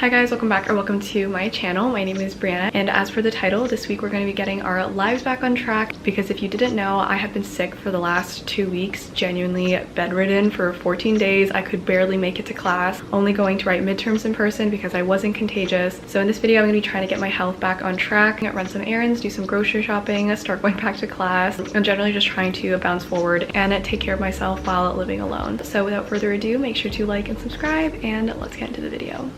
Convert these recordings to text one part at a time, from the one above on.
Hi guys, welcome back or welcome to my channel. My name is Brianna, and as for the title, this week we're going to be getting our lives back on track because if you didn't know, I have been sick for the last 2 weeks, genuinely bedridden for 14 days. I could barely make it to class, only going to write midterms in person because I wasn't contagious. So in this video, I'm going to be trying to get my health back on track, run some errands, do some grocery shopping, start going back to class. I'm generally just trying to bounce forward and take care of myself while living alone. So without further ado, make sure to like and subscribe, and let's get into the video.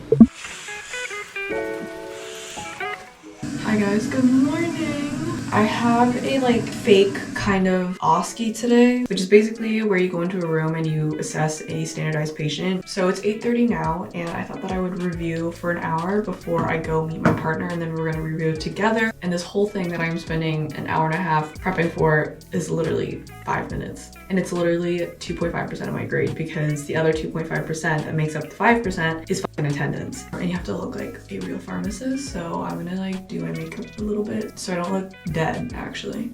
Hi guys, good morning. I have a fake kind of OSCE today, which is basically where you go into a room and you assess a standardized patient. So it's 8:30 now, and I thought that I would review for an hour before I go meet my partner, and then we're gonna review it together. And this whole thing that I'm spending an hour and a half prepping for is literally 5 minutes. And it's literally 2.5% of my grade because the other 2.5% that makes up the 5% is fucking attendance. And you have to look like a real pharmacist, so I'm gonna do my makeup a little bit so I don't look dead, actually.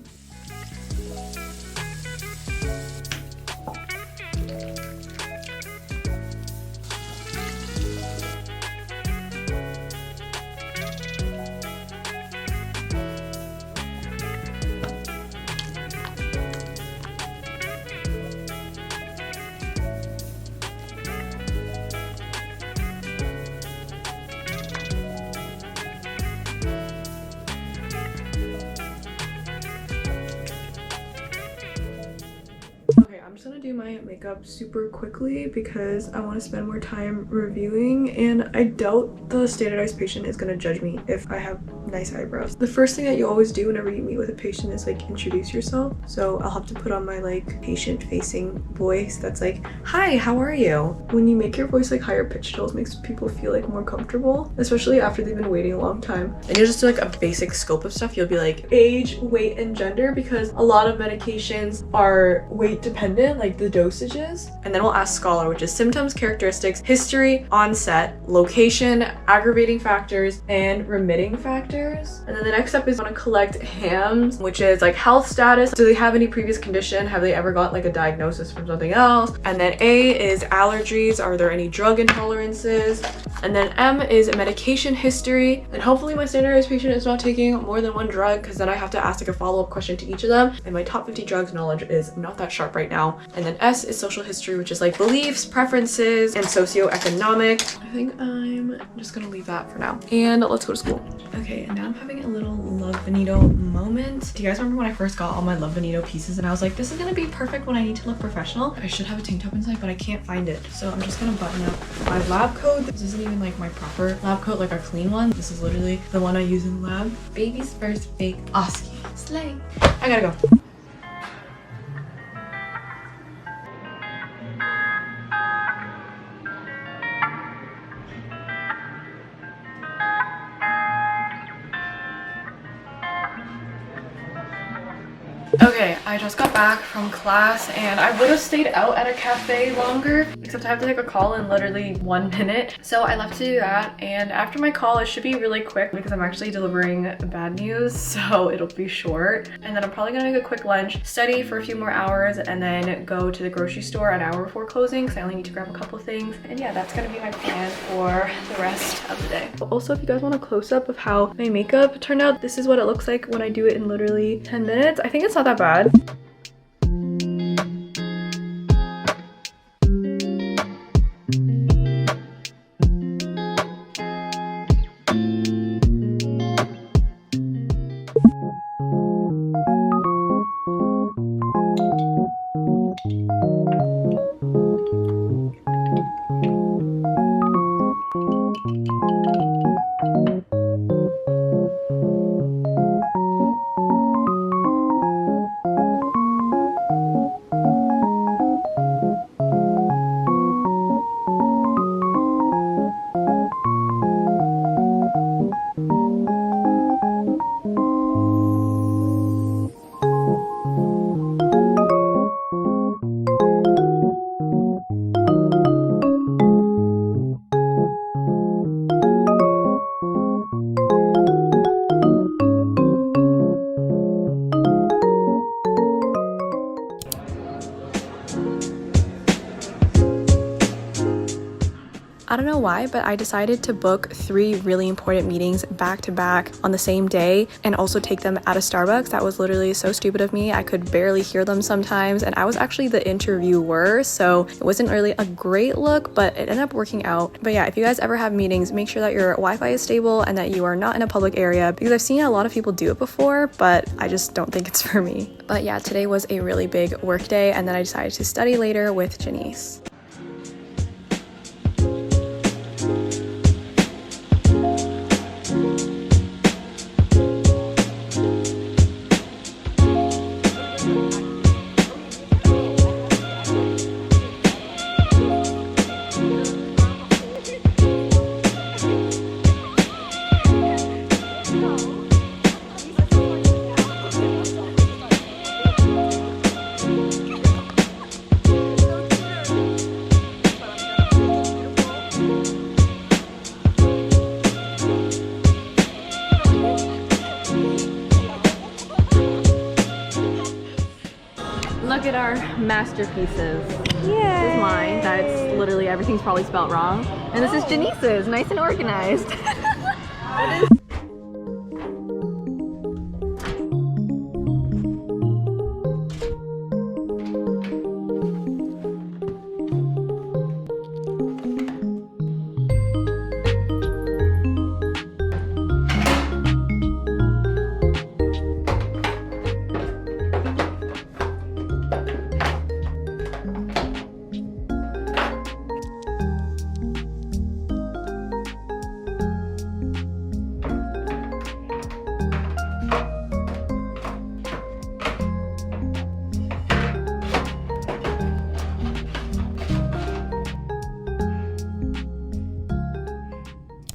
I'm just gonna do my makeup super quickly because I want to spend more time reviewing, and I doubt the standardized patient is gonna judge me if I have nice eyebrows. The first thing that you always do whenever you meet with a patient is introduce yourself. So I'll have to put on my patient facing voice that's hi, how are you? When you make your voice higher pitched, it makes people feel more comfortable, especially after they've been waiting a long time. And you'll just do a basic scope of stuff. You'll be age, weight, and gender, because a lot of medications are weight dependent, the dosages. And then we'll ask scholar, which is symptoms, characteristics, history, onset, location, aggravating factors, and remitting factors. And then the next step is want to collect HAMs, which is health status. Do they have any previous condition? Have they ever got a diagnosis from something else? And then A is allergies. Are there any drug intolerances? And then M is medication history. And hopefully my standardized patient is not taking more than one drug, because then I have to ask a follow-up question to each of them. And my top 50 drugs knowledge is not that sharp right now. And then S is social history, which is beliefs, preferences, and socioeconomic. I think I'm just gonna leave that for now. And let's go to school. Okay, and now I'm having a little Love Bonito moment. Do you guys remember when I first got all my Love Bonito pieces and I was this is gonna be perfect when I need to look professional? I should have a tank top inside, but I can't find it. So I'm just gonna button up my lab coat. This isn't even my proper lab coat, a clean one. This is literally the one I use in lab. Baby's first fake OSCE. Slay. I gotta go. Okay, I just got back from class and I would have stayed out at a cafe longer, except I have to take a call in literally 1 minute. So I left to do that, and after my call, it should be really quick because I'm actually delivering bad news, so it'll be short. And then I'm probably gonna make a quick lunch, study for a few more hours, and then go to the grocery store an hour before closing because I only need to grab a couple of things. And yeah, that's gonna be my plan for the rest of the day. Also, if you guys want a close-up of how my makeup turned out, this is what it looks like when I do it in literally 10 minutes. I think it's not that bad. I don't know why, but I decided to book 3 really important meetings back to back on the same day and also take them at a Starbucks. That was literally so stupid of me. I could barely hear them sometimes, and I was actually the interviewer, so it wasn't really a great look, but it ended up working out. But yeah, if you guys ever have meetings, make sure that your Wi-Fi is stable and that you are not in a public area, because I've seen a lot of people do it before, but I just don't think it's for me. But yeah, today was a really big work day, and then I decided to study later with Janice. Look at our masterpieces. Yeah. This is mine. That's literally everything's probably spelled wrong. And this is Janice's, nice and organized.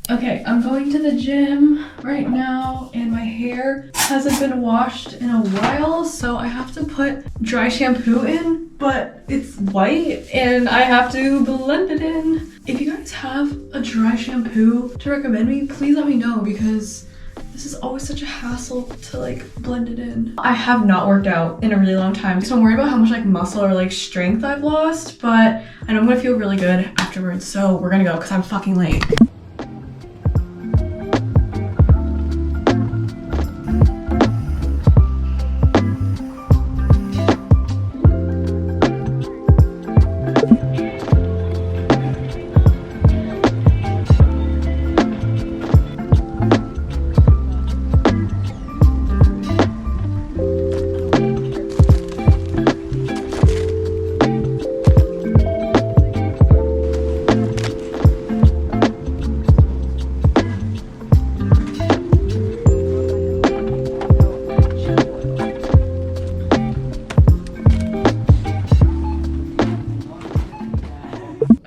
Okay, I'm going to the gym right now and my hair hasn't been washed in a while, so I have to put dry shampoo in, but it's white and I have to blend it in. If you guys have a dry shampoo to recommend me, please let me know, because this is always such a hassle to like blend it in. I have not worked out in a really long time, so I'm worried about how much like muscle or like strength I've lost, but I know I'm gonna feel really good afterwards, so we're gonna go because I'm fucking late.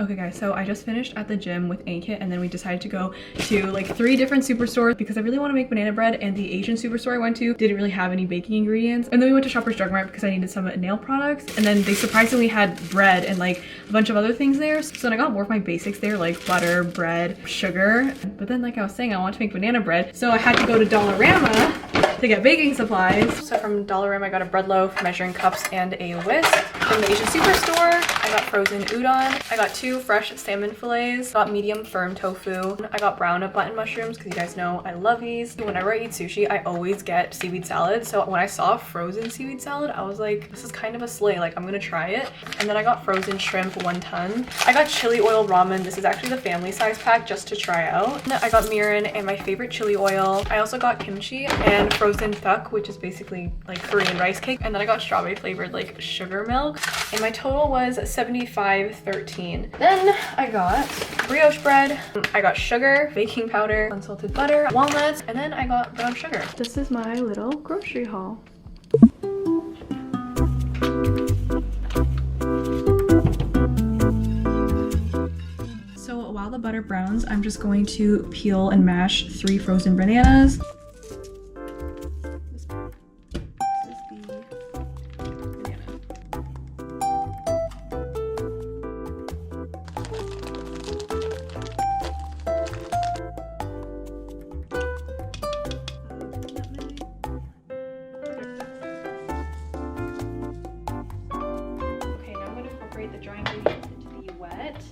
Okay guys, so I just finished at the gym with Ankit, and then we decided to go to like 3 different superstores because I really want to make banana bread, and the Asian superstore I went to didn't really have any baking ingredients. And then we went to Shoppers Drug Mart because I needed some nail products, and then they surprisingly had bread and like a bunch of other things there. So then I got more of my basics there, like butter, bread, sugar. But then like I was saying, I want to make banana bread, so I had to go to Dollarama to get baking supplies. So from Dollarama I got a bread loaf, measuring cups, and a whisk. From the Asian superstore I got frozen udon. I got 2 fresh salmon fillets, got medium firm tofu. I got brown button mushrooms because you guys know I love these. Whenever I eat sushi, I always get seaweed salad. So when I saw frozen seaweed salad, I was like, this is kind of a slay, like I'm gonna try it. And then I got frozen shrimp 1 ton. I got chili oil ramen. This is actually the family size pack just to try out. And I got mirin and my favorite chili oil. I also got kimchi and frozen thuk, which is basically like Korean rice cake. And then I got strawberry flavored like sugar milk. And my total was $75.13. Then I got brioche bread. I got sugar, baking powder, unsalted butter, walnuts, and then I got brown sugar. This is my little grocery haul. So while the butter browns, I'm just going to peel and mash 3 frozen bananas. The dry ingredients into the wet.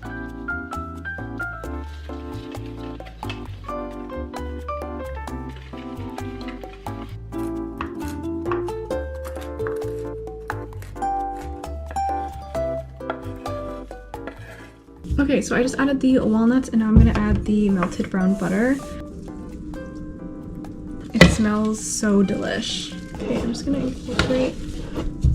Okay, so I just added the walnuts and now I'm gonna add the melted brown butter. It smells so delish. Okay, I'm just gonna incorporate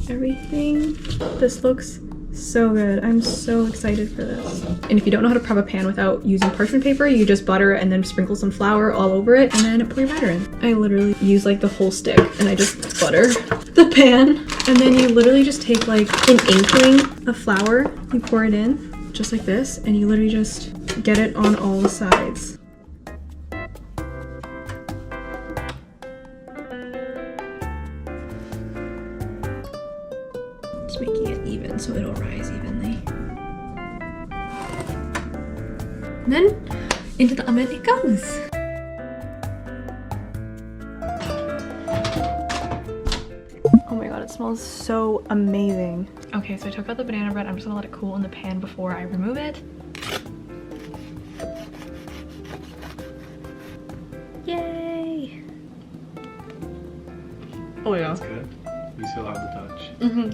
everything. This looks so good. I'm so excited for this. And if you don't know how to prep a pan without using parchment paper, you just butter and then sprinkle some flour all over it and then pour your batter in. I literally use like the whole stick and I just butter the pan. And then you literally just take like an inkling of flour, you pour it in just like this, and you literally just get it on all the sides. Just making it even so it'll rise evenly. And then into the oven it goes. Oh my god, it smells so amazing. Okay, so I took out the banana bread. I'm just gonna let it cool in the pan before I remove it. Yay! Oh yeah. That's good. You still have the touch. Mm-hmm.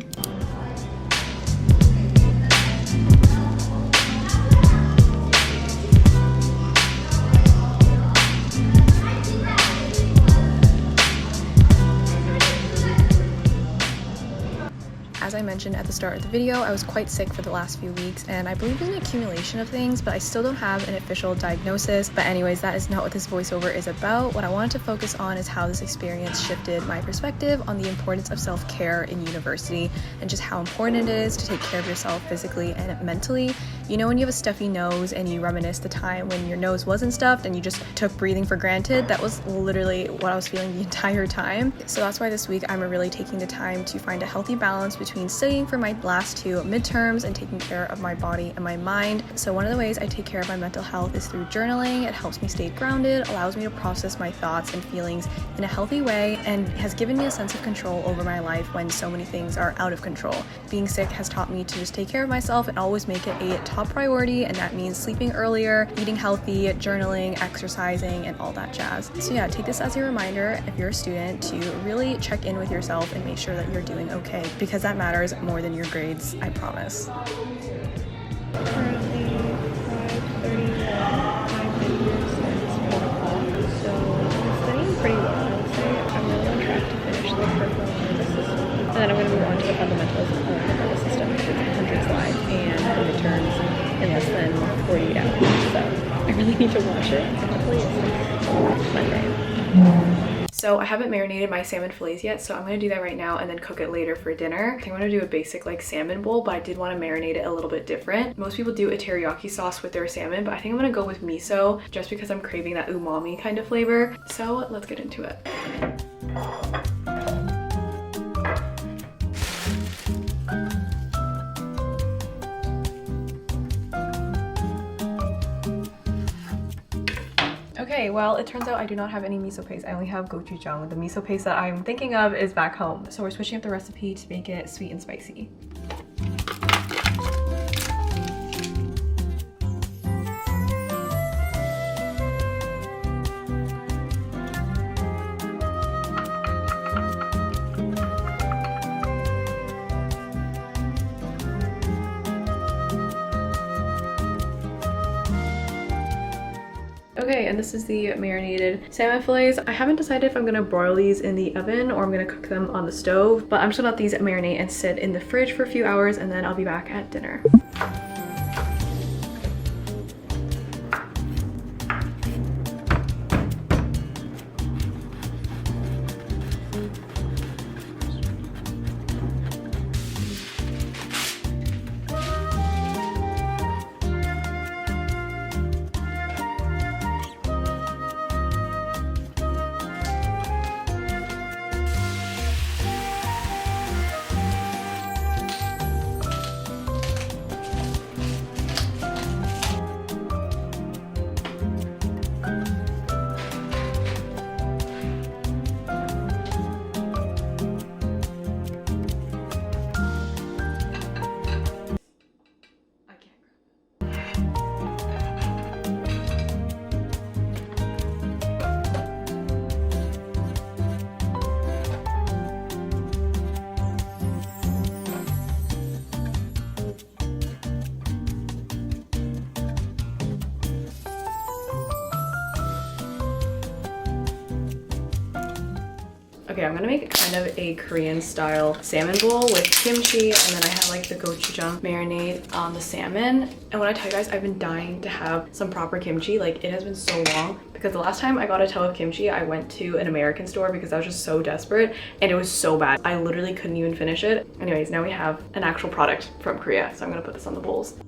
As I mentioned at the start of the video, I was quite sick for the last few weeks, and I believe it's an accumulation of things, but I still don't have an official diagnosis. But anyways, that is not what this voiceover is about. What I wanted to focus on is how this experience shifted my perspective on the importance of self-care in university and just how important it is to take care of yourself physically and mentally. You know, when you have a stuffy nose and you reminisce the time when your nose wasn't stuffed and you just took breathing for granted, that was literally what I was feeling the entire time. So that's why this week I'm really taking the time to find a healthy balance between studying for my last 2 midterms and taking care of my body and my mind. So one of the ways I take care of my mental health is through journaling. It helps me stay grounded, allows me to process my thoughts and feelings in a healthy way, and has given me a sense of control over my life when so many things are out of control. Being sick has taught me to just take care of myself and always make it a top priority, and that means sleeping earlier, eating healthy, journaling, exercising, and all that jazz. So yeah, take this as a reminder if you're a student to really check in with yourself and make sure that you're doing okay, because that matters more than your grades, I promise. Currently 5:31, I've been here since 1 o'clock, so I'm studying pretty well, I would say. I'm really on track to finish the peripheral nervous system, and then I'm going to move on to the fundamentals of the nervous system, which is 100 slides and the midterms in less than 48 hours, so I really need to watch it, and hopefully it's Monday. So I haven't marinated my salmon fillets yet, so I'm gonna do that right now and then cook it later for dinner. I think I'm gonna do a basic like salmon bowl, but I did want to marinate it a little bit different. Most people do a teriyaki sauce with their salmon, but I think I'm gonna go with miso just because I'm craving that umami kind of flavor. So let's get into it. Okay, well, it turns out I do not have any miso paste. I only have gochujang. The miso paste that I'm thinking of is back home. So we're switching up the recipe to make it sweet and spicy. Okay, and this is the marinated salmon fillets. I haven't decided if I'm gonna broil these in the oven or I'm gonna cook them on the stove, but I'm just gonna let these marinate and sit in the fridge for a few hours, and then I'll be back at dinner. Okay, I'm gonna make kind of a Korean style salmon bowl with kimchi, and then I have like the gochujang marinade on the salmon. And when I tell you guys, I've been dying to have some proper kimchi. Like, it has been so long because the last time I got a tub of kimchi, I went to an American store because I was just so desperate and it was so bad. I literally couldn't even finish it. Anyways, now we have an actual product from Korea, so I'm gonna put this on the bowls.